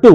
2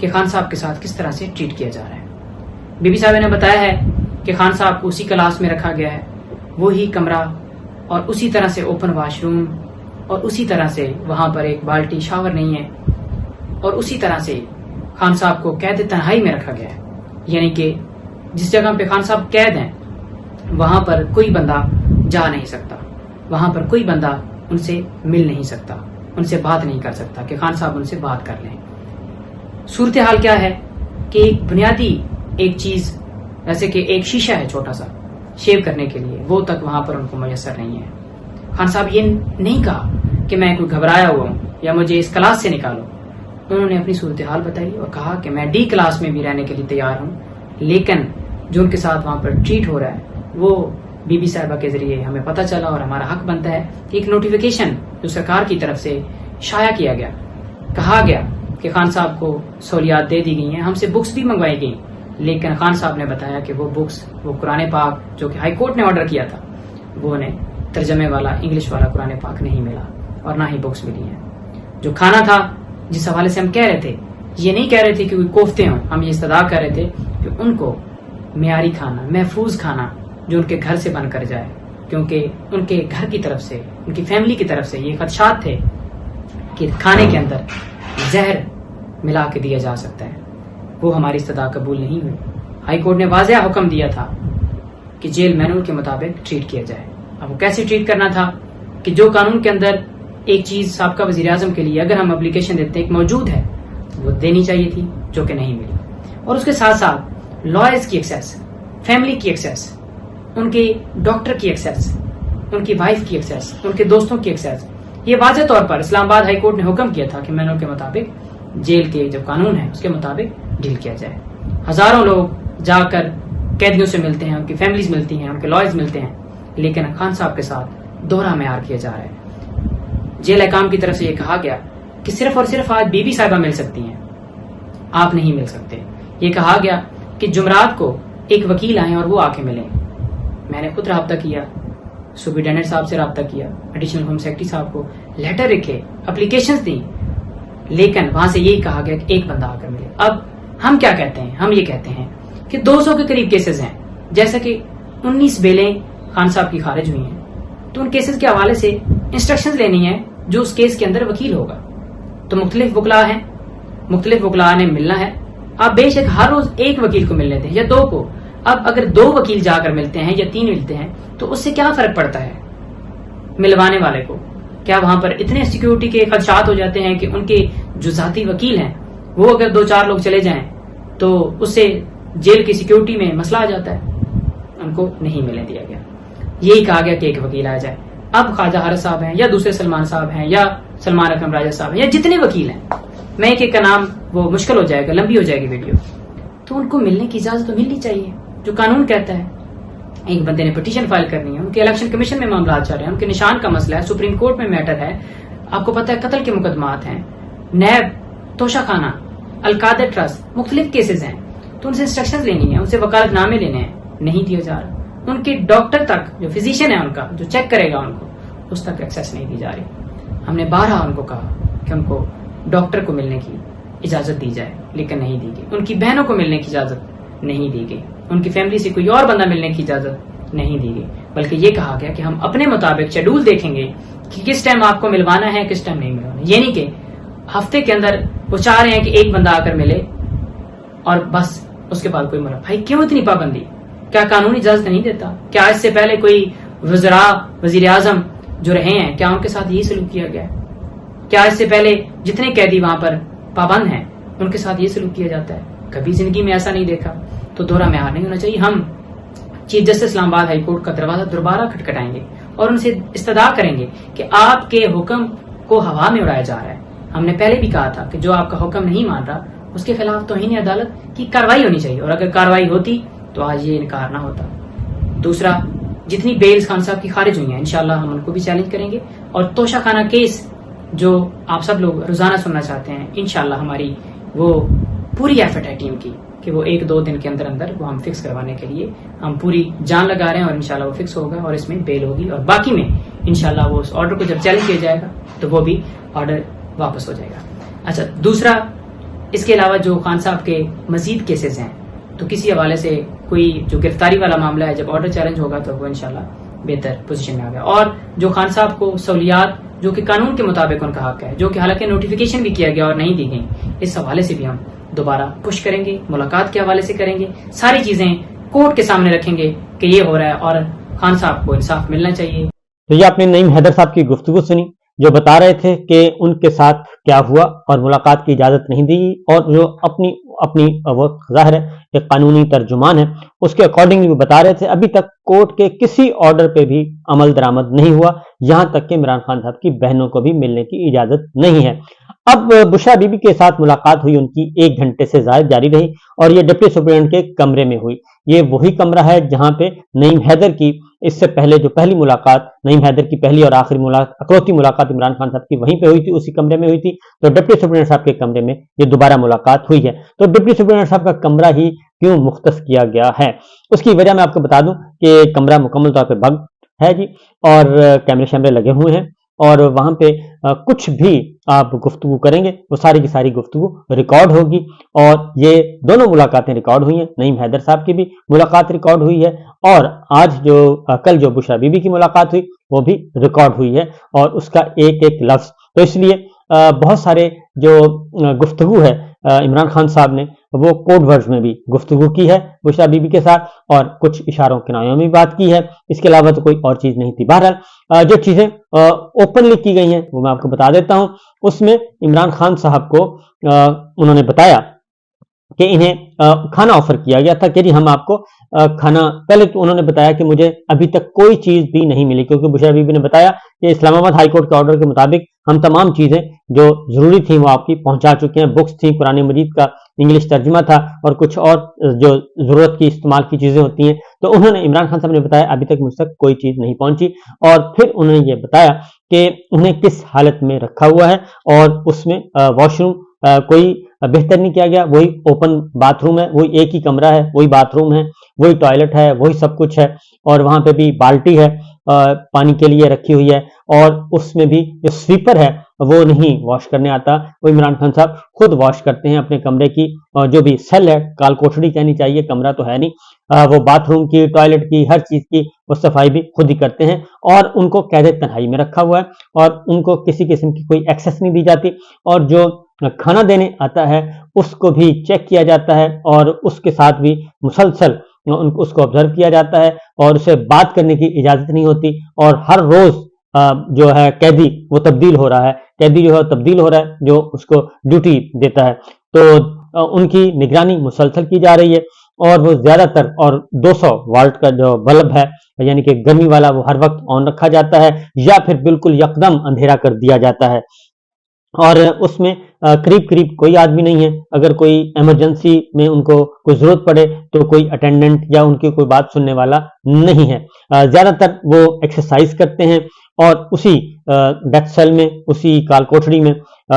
کہ خان صاحب کے ساتھ کس طرح سے ٹریٹ کیا جا رہا ہے. بی بی صاحبہ نے بتایا ہے کہ خان صاحب کو اسی کلاس میں رکھا گیا ہے, وہی کمرہ اور اسی طرح سے اوپن واش روم اور اسی طرح سے وہاں پر ایک بالٹی شاور نہیں ہے اور اسی طرح سے خان صاحب کو قید تنہائی میں رکھا گیا ہے. یعنی کہ جس جگہ پہ خان صاحب قید ہیں وہاں پر کوئی بندہ جا نہیں سکتا, وہاں پر کوئی بندہ ان سے مل نہیں سکتا, ان سے بات نہیں کر سکتا کہ خان صاحب ان سے بات کر لیں. صورتحال کیا ہے کہ ایک بنیادی ایک چیز جیسے کہ ایک شیشہ ہے چھوٹا سا شیو کرنے کے لیے, وہ تک وہاں پر ان کو میسر نہیں ہے. خان صاحب یہ نہیں کہا کہ میں کوئی گھبرایا ہوا ہوں یا مجھے اس کلاس سے نکالو. انہوں نے اپنی صورتحال بتائی اور کہا کہ میں ڈی کلاس میں بھی رہنے کے لیے تیار ہوں, لیکن جو ان کے ساتھ وہاں پر ٹریٹ ہو رہا ہے وہ بی بی صاحبہ کے ذریعے ہمیں پتہ چلا اور ہمارا حق بنتا ہے کہ ایک نوٹیفیکیشن جو سرکار کی طرف سے شائع کیا گیا, کہا گیا کہ خان صاحب کو سہولیات دے دی گئی ہیں, ہم سے بکس بھی منگوائی گئیں, لیکن خان صاحب نے بتایا کہ وہ بکس وہ قرآن پاک جو کہ ہائی کورٹ نے آرڈر کیا تھا وہ انہیں ترجمے والا انگلش والا قرآن پاک نہیں ملا اور نہ ہی بکس ملی ہیں. جو کھانا تھا جس حوالے سے ہم کہہ رہے تھے, یہ نہیں کہہ رہے تھے کہ کوئی کوفتے ہوں, ہم یہ استدعا کر رہے تھے کہ ان کو معیاری کھانا, محفوظ کھانا جو ان کے گھر سے بن کر جائے, کیونکہ ان کے گھر کی طرف سے, ان کی فیملی کی طرف سے یہ خدشات تھے کہ کھانے کے اندر زہر ملا کے دیا جا سکتا ہے. وہ ہماری استدعا قبول نہیں ہوئی. ہائی کورٹ نے واضح حکم دیا تھا کہ جیل مینول کے مطابق ٹریٹ کیا جائے. اب وہ کیسے ٹریٹ کرنا تھا کہ جو قانون کے اندر ایک چیز سابقہ وزیر اعظم کے لیے اگر ہم اپلیکیشن دیتے ہیں موجود ہے وہ دینی چاہیے تھی, جو کہ نہیں ملی. اور اس کے ساتھ ساتھ لائرز کی ایکسیس, فیملی کی ایکسیس, ان کے ڈاکٹر کی ایکسیس, ان کی وائف کی ایکسیس, ان کے دوستوں کی ایکسیس, یہ واضح طور پر اسلام آباد ہائی کورٹ نے حکم کیا تھا کہ مینول کے مطابق جیل کے جو قانون ہے اس کے مطابق ڈیل کیا جائے. ہزاروں لوگ جا کر قیدیوں سے ملتے ہیں, ان کی فیملیز ملتی ہیں, ان کے لائرز ملتے ہیں, لیکن خان صاحب کے ساتھ دوہرا معیار کیا جا رہا ہے. جیل حکام کی طرف سے یہ کہا گیا کہ صرف اور صرف آج بی بی صاحبہ مل سکتی ہیں, آپ نہیں مل سکتے. یہ کہا گیا کہ جمعرات کو ایک وکیل آئیں اور وہ آ کے ملیں. میں نے خود رابطہ کیا, سپرنٹینڈنٹ صاحب سے رابطہ کیا, ایڈیشنل ہوم سیکرٹری صاحب کو لیٹر لکھے, اپلیکیشنز دی, لیکن وہاں سے یہی کہا گیا کہ ایک بندہ آ کر ملے. اب ہم کیا کہتے ہیں, ہم یہ کہتے ہیں کہ 200 کے قریب کیسز ہیں, جیسا کہ 19 بیلیں خان صاحب کی خارج ہوئی ہیں, تو ان کیسز کے حوالے سے انسٹرکشنز لینی ہے جو اس کیس کے اندر وکیل ہوگا. تو مختلف وکلاء ہیں, مختلف وکلاء نے ملنا ہے. آپ بے شک ہر روز ایک وکیل کو ملنے دیں یا 2 کو. اب اگر 2 وکیل جا کر ملتے ہیں یا 3 ملتے ہیں تو اس سے کیا فرق پڑتا ہے ملوانے والے کو؟ کیا وہاں پر اتنے سیکیورٹی کے خدشات ہو جاتے ہیں کہ ان کے جو ذاتی وکیل ہیں وہ اگر 2-4 لوگ چلے جائیں تو اس سے جیل کی سیکیورٹی میں مسئلہ آ جاتا ہے؟ ان کو نہیں ملنے دیا گیا. یہی کہا گیا کہ ایک وکیل آ جائے. اب خواجہ حارث صاحب ہیں یا دوسرے سلمان صاحب ہیں یا سلمان اکرم راجہ صاحب ہیں یا جتنے وکیل ہیں, میں ایک کا نام وہ مشکل ہو جائے گا, لمبی ہو جائے گی ویڈیو, تو ان کو ملنے کی اجازت تو ملنی چاہیے جو قانون کہتا ہے. ایک بندے نے پٹیشن فائل کرنی ہے, ان کے الیکشن کمیشن میں معاملات چل رہے ہیں, ان کے نشان کا مسئلہ ہے, سپریم کورٹ میں میٹر ہے, آپ کو پتہ ہے قتل کے مقدمات ہیں, نیب, توشہ خانہ, القادر ٹرسٹ, مختلف کیسز ہیں, تو ان سے انسٹرکشنز لینی ہے, ان سے وکالت نامے لینے ہیں, نہیں دیا جا رہا. ان کے ڈاکٹر تک جو فزیشین ہے ان کا جو چیک کرے گا ان کو, اس تک ایکسیس نہیں دی جا رہی. ہم نے بارہا ان کو کہا کہ ان کو ڈاکٹر کو ملنے کی اجازت دی جائے, لیکن نہیں دی گئی. ان کی بہنوں کو ملنے کی اجازت نہیں دی گئی, ان کی فیملی سے کوئی اور بندہ ملنے کی اجازت نہیں دی گئی, بلکہ یہ کہا گیا کہ ہم اپنے مطابق شیڈول دیکھیں گے کہ کس ٹائم آپ کو ملوانا ہے, کس ٹائم نہیں ملوانا. یہ نہیں کہ ہفتے کے اندر وہ چاہ رہے ہیں کہ ایک بندہ آ کر ملے اور بس اس کے بعد کوئی ملا. بھائی کیوں اتنی پابندی؟ کیا قانون اجازت نہیں دیتا؟ کیا اس سے پہلے کوئی وزراء, وزیر اعظم جو رہے ہیں, کیا ان کے ساتھ یہی سلوک کیا گیا ہے؟ کیا اس سے پہلے جتنے قیدی وہاں پر پابند ہیں ان کے ساتھ یہ سلوک کیا جاتا ہے؟ کبھی زندگی میں ایسا نہیں دیکھا. تو دوہرا معیار نہیں ہونا چاہیے. ہم چیف جسٹس اسلام آباد ہائی کورٹ کا دروازہ دوبارہ کھٹکھٹائیں گے اور ان سے استدعا کریں گے کہ آپ کے حکم کو ہوا میں اڑایا جا رہا ہے. ہم نے پہلے بھی کہا تھا کہ جو آپ کا حکم نہیں مان رہا اس کے خلاف توہین عدالت کی کارروائی ہونی چاہیے, اور اگر کارروائی ہوتی تو آج یہ انکار نہ ہوتا. دوسرا, جتنی بیلز خان صاحب کی خارج ہوئی ہیں انشاءاللہ ہم ان کو بھی چیلنج کریں گے, اور توشہ خانہ کیس جو آپ سب لوگ روزانہ سننا چاہتے ہیں, انشاءاللہ ہماری وہ پوری ایفرٹ ہے ٹیم کی کہ وہ 1-2 دن کے اندر اندر وہ ہم فکس کروانے کے لیے ہم پوری جان لگا رہے ہیں, اور انشاءاللہ وہ فکس ہوگا اور اس میں بیل ہوگی, اور باقی میں انشاءاللہ وہ اس آرڈر کو جب چیلنج کیا جائے گا تو وہ بھی آرڈر واپس ہو جائے گا. اچھا, دوسرا اس کے علاوہ جو خان صاحب کے مزید کیسز ہیں تو کسی حوالے سے کوئی جو گرفتاری والا معاملہ ہے جب آرڈر چیلنج ہوگا تو وہ انشاءاللہ بہتر پوزیشن میں آ گیا. اور جو خان صاحب کو سہولیات جو کہ قانون کے مطابق ان کا حق ہے جو کہ حالانکہ نوٹیفیکیشن بھی کیا گیا اور نہیں دی گئی, اس حوالے سے بھی ہم دوبارہ پش کریں گے, ملاقات کے حوالے سے کریں گے, ساری چیزیں کورٹ کے سامنے رکھیں گے کہ یہ ہو رہا ہے اور خان صاحب کو انصاف ملنا چاہیے. تو یہ آپ نے نعیم حیدر صاحب کی گفتگو سنی جو بتا رہے تھے کہ ان کے ساتھ کیا ہوا اور ملاقات کی اجازت نہیں دی, اور جو اپنی وہ ظاہر ہے ایک قانونی ترجمان ہے اس کے اکارڈنگ بھی بتا رہے تھے ابھی تک کورٹ کے کسی آرڈر پہ بھی عمل درآمد نہیں ہوا, یہاں تک کہ عمران خان صاحب کی بہنوں کو بھی ملنے کی اجازت نہیں ہے. اب بشرا بی بی کے ساتھ ملاقات ہوئی, ان کی 1 گھنٹے سے زائد جاری رہی اور یہ ڈپٹی سپرنٹینڈنٹ کے کمرے میں ہوئی. یہ وہی کمرہ ہے جہاں پہ نعیم حیدر کی اس سے پہلے جو پہلی ملاقات, نعیم حیدر کی پہلی اور آخری اکلوتی ملاقات عمران خان صاحب کی وہیں پہ ہوئی تھی, اسی کمرے میں ہوئی تھی. تو ڈپٹی سپرنٹینڈنٹ صاحب کے کمرے میں یہ دوبارہ ملاقات ہوئی ہے. تو ڈپٹی سپرنٹینڈنٹ صاحب کا کمرہ ہی کیوں مختص کیا گیا ہے, اس کی وجہ میں آپ کو بتا دوں کہ کمرہ مکمل طور پہ بند ہے جی, اور کیمرے شیمرے لگے ہوئے ہیں, اور وہاں پہ کچھ بھی آپ گفتگو کریں گے وہ ساری کی ساری گفتگو ریکارڈ ہوگی, اور یہ دونوں ملاقاتیں ریکارڈ ہوئی ہیں. نعیم حیدر صاحب کی بھی ملاقات ریکارڈ ہوئی ہے, اور آج جو کل جو بشرا بی بی کی ملاقات ہوئی وہ بھی ریکارڈ ہوئی ہے, اور اس کا ایک ایک لفظ. تو اس لیے بہت سارے جو گفتگو ہے عمران خان صاحب نے وہ کوڈ ورڈز میں بھی گفتگو کی ہے بشرا بی بی کے ساتھ, اور کچھ اشاروں کنایوں میں بھی بات کی ہے. اس کے علاوہ تو کوئی اور چیز نہیں تھی. بہرحال جو چیزیں اوپنلی کی گئی ہیں وہ میں آپ کو بتا دیتا ہوں. اس میں عمران خان صاحب کو انہوں نے بتایا کہ انہیں کھانا آفر کیا گیا تھا کہ جی ہم آپ کو کھانا, پہلے تو انہوں نے بتایا کہ مجھے ابھی تک کوئی چیز بھی نہیں ملی, کیونکہ بشرا بی بی نے بتایا کہ اسلام آباد ہائی کورٹ کے آرڈر کے مطابق ہم تمام چیزیں جو ضروری تھیں وہ آپ کی پہنچا چکے ہیں. بکس تھیں, قرآن مجید کا انگلش ترجمہ تھا, اور کچھ اور جو ضرورت کی استعمال کی چیزیں ہوتی ہیں. تو انہوں نے عمران خان صاحب نے بتایا ابھی تک مجھ تک کوئی چیز نہیں پہنچی, اور پھر انہوں نے یہ بتایا کہ انہیں کس حالت میں رکھا ہوا ہے, اور اس میں واش روم کوئی بہتر نہیں کیا گیا, وہی اوپن باتھ روم ہے, وہی ایک ہی کمرہ ہے, وہی باتھ روم ہے, وہی ٹوائلٹ ہے, وہی سب کچھ ہے, اور وہاں پہ بھی بالٹی ہے پانی کے لیے رکھی ہوئی ہے, اور اس میں بھی جو سویپر ہے وہ نہیں واش کرنے آتا, وہ عمران خان صاحب خود واش کرتے ہیں اپنے کمرے کی جو بھی سیل ہے, کال کوٹڑی کہنی چاہیے, کمرہ تو ہے نہیں, وہ باتھ روم کی, ٹوائلٹ کی, ہر چیز کی وہ صفائی بھی خود ہی کرتے ہیں, اور ان کو قید تنہائی میں رکھا ہوا ہے, اور ان کو کسی قسم کی کوئی ایکسیس نہیں دی جاتی, اور جو کھانا دینے آتا ہے اس کو بھی چیک کیا جاتا ہے, اور اس کے ساتھ بھی مسلسل اس کو آبزرو کیا جاتا ہے, اور اسے بات کرنے کی اجازت نہیں ہوتی, اور ہر روز جو ہے قیدی وہ تبدیل ہو رہا ہے, قیدی جو ہے تبدیل ہو رہا ہے جو اس کو ڈیوٹی دیتا ہے. تو ان کی نگرانی مسلسل کی جا رہی ہے, اور وہ زیادہ تر, اور 200 واٹ کا جو بلب ہے یعنی کہ گرمی والا وہ ہر وقت آن رکھا جاتا ہے, یا پھر بالکل یکدم اندھیرا کر دیا جاتا ہے, اور اس میں قریب کوئی آدمی نہیں ہے. اگر کوئی ایمرجنسی میں ان کو کوئی ضرورت پڑے تو کوئی اٹینڈنٹ یا ان کی کوئی بات سننے والا نہیں ہے. زیادہ تر وہ ایکسرسائز کرتے ہیں, اور اسی ڈیتھ سیل میں, اسی کال کوٹڑی میں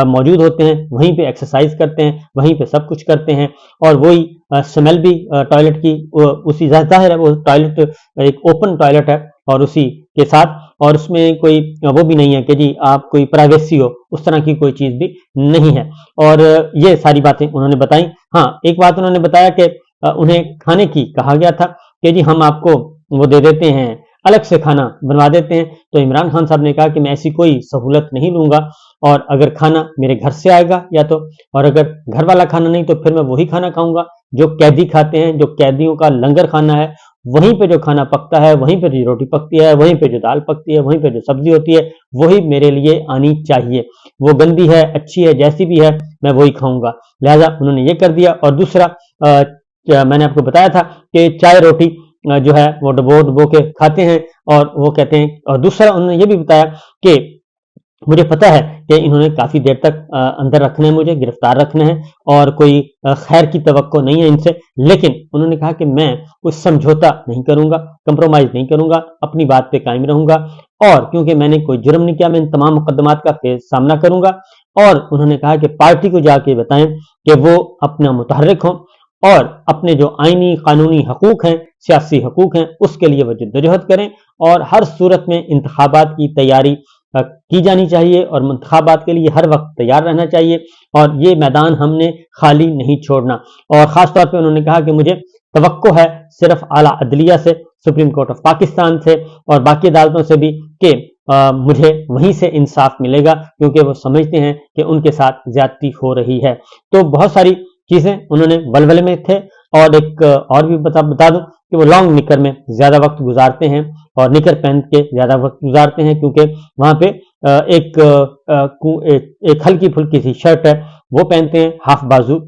موجود ہوتے ہیں, وہیں پہ ایکسرسائز کرتے ہیں, وہیں پہ سب کچھ کرتے ہیں, اور وہی اسمیل بھی ٹوائلٹ کی اسی ظاہر ہے, وہ ٹوائلٹ ایک اوپن ٹوائلٹ ہے, اور اسی کے ساتھ, اور اس میں کوئی وہ بھی نہیں ہے کہ جی آپ کوئی پرائیویسی ہو, اس طرح کی کوئی چیز بھی نہیں ہے. اور یہ ساری باتیں انہوں نے بتائیں. ہاں, ایک بات انہوں نے بتایا کہ انہیں کھانے کی کہا گیا تھا کہ جی ہم آپ کو وہ دے دیتے ہیں, الگ سے کھانا بنوا دیتے ہیں. تو عمران خان صاحب نے کہا کہ میں ایسی کوئی سہولت نہیں لوں گا, اور اگر کھانا میرے گھر سے آئے گا یا تو, اور اگر گھر والا کھانا نہیں تو پھر میں وہی کھانا کھاؤں گا جو قیدی کھاتے ہیں, جو قیدیوں کا لنگر کھانا ہے, وہیں پہ جو کھانا پکتا ہے, وہیں پہ جو روٹی پکتی ہے, وہیں پہ جو دال پکتی ہے, وہیں پہ جو سبزی ہوتی ہے, وہی میرے لیے آنی چاہیے. وہ گندی ہے, اچھی ہے, جیسی بھی ہے, میں وہی کھاؤں گا. لہذا انہوں نے یہ کر دیا. اور دوسرا میں نے آپ کو بتایا تھا کہ چائے روٹی جو ہے وہ ڈبو کے کھاتے ہیں, اور وہ کہتے ہیں. اور دوسرا انہوں نے یہ بھی بتایا کہ مجھے پتا ہے کہ انہوں نے کافی دیر تک اندر رکھنا ہے, مجھے گرفتار رکھنا ہے, اور کوئی خیر کی توقع نہیں ہے ان سے, لیکن انہوں نے کہا کہ میں کوئی سمجھوتا نہیں کروں گا, کمپرومائز نہیں کروں گا, اپنی بات پہ قائم رہوں گا, اور کیونکہ میں نے کوئی جرم نہیں کیا, میں ان تمام مقدمات کا سامنا کروں گا. اور انہوں نے کہا کہ پارٹی کو جا کے بتائیں کہ وہ اپنا متحرک ہوں, اور اپنے جو آئینی قانونی حقوق ہیں, سیاسی حقوق ہیں, اس کے لیے وہ جدوجہد کریں, اور ہر صورت میں انتخابات کی تیاری کی جانی چاہیے اور منتخبات کے لیے ہر وقت تیار رہنا چاہیے اور یہ میدان ہم نے خالی نہیں چھوڑنا۔ اور خاص طور پہ انہوں نے کہا کہ مجھے توقع ہے صرف اعلیٰ عدلیہ سے، سپریم کورٹ آف پاکستان سے اور باقی عدالتوں سے بھی کہ مجھے وہیں سے انصاف ملے گا، کیونکہ وہ سمجھتے ہیں کہ ان کے ساتھ زیادتی ہو رہی ہے۔ تو بہت ساری چیزیں انہوں نے ولولے میں تھے، اور ایک اور بھی بتا دوں کہ وہ لانگ نکر میں زیادہ وقت گزارتے ہیں اور نکر پہن کے زیادہ وقت گزارتے ہیں، کیونکہ وہاں پہ ایک ہلکی پھلکی سی شرٹ ہے وہ پہنتے ہیں، ہاف بازو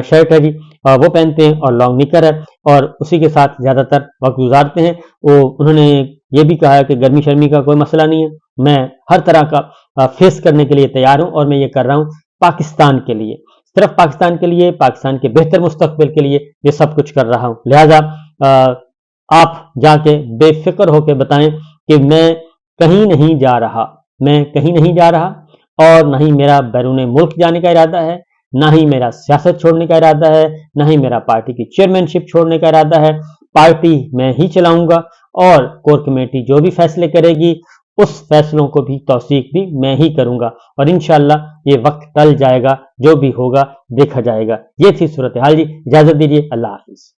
شرٹ ہے جی وہ پہنتے ہیں اور لانگ نکر ہے اور اسی کے ساتھ زیادہ تر وقت گزارتے ہیں۔ انہوں نے یہ بھی کہا ہے کہ گرمی شرمی کا کوئی مسئلہ نہیں ہے، میں ہر طرح کا فیس کرنے کے لیے تیار ہوں اور میں یہ کر رہا ہوں پاکستان کے لیے، صرف پاکستان کے لیے، پاکستان کے بہتر مستقبل کے لیے یہ سب کچھ کر رہا ہوں۔ لہذا آپ جا کے بے فکر ہو کے بتائیں کہ میں کہیں نہیں جا رہا، میں کہیں نہیں جا رہا اور نہ ہی میرا بیرون ملک جانے کا ارادہ ہے، نہ ہی میرا سیاست چھوڑنے کا ارادہ ہے، نہ ہی میرا پارٹی کی چیئرمین شپ چھوڑنے کا ارادہ ہے۔ پارٹی میں ہی چلاؤں گا اور کور کمیٹی جو بھی فیصلے کرے گی اس فیصلوں کو بھی توثیق بھی میں ہی کروں گا اور انشاءاللہ یہ وقت ٹل جائے گا، جو بھی ہوگا دیکھا جائے گا۔ یہ تھی صورتحال جی، اجازت دیجیے، اللہ حافظ۔